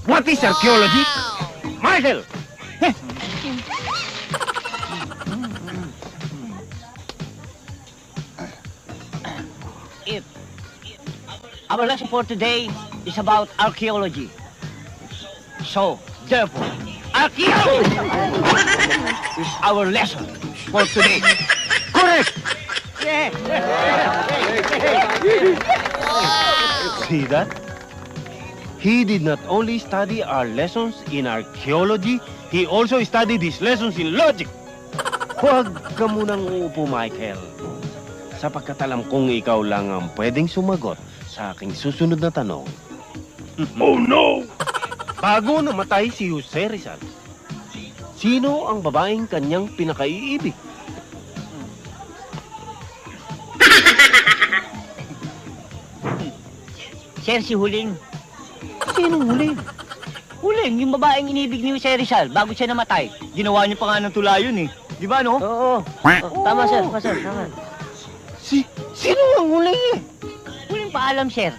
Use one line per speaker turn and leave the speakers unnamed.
What is archaeology? Michael!
If our lesson for today is about archaeology. So, therefore, archaeology is our lesson for today.
Correct! See that? He did not only study our lessons in archaeology, he also studied his lessons in logic. Huwag ka munang uupo, Michael. Sapagkat alam kong ikaw lang ang pwedeng sumagot sa aking susunod na tanong. Oh no! Bago namatay si Jose Rizal, sino ang babaeng kanyang pinakaiibig?
Sir, si Huling.
Sinong huling?
Huling, yung babaeng inibig ni Jose Rizal bago siya namatay. Ginawa niya pa nga ng tulayon eh. Di ba, no?
Oo. Tama, sir. Tama.
Sino ang huling eh?
Huling paalam, sir.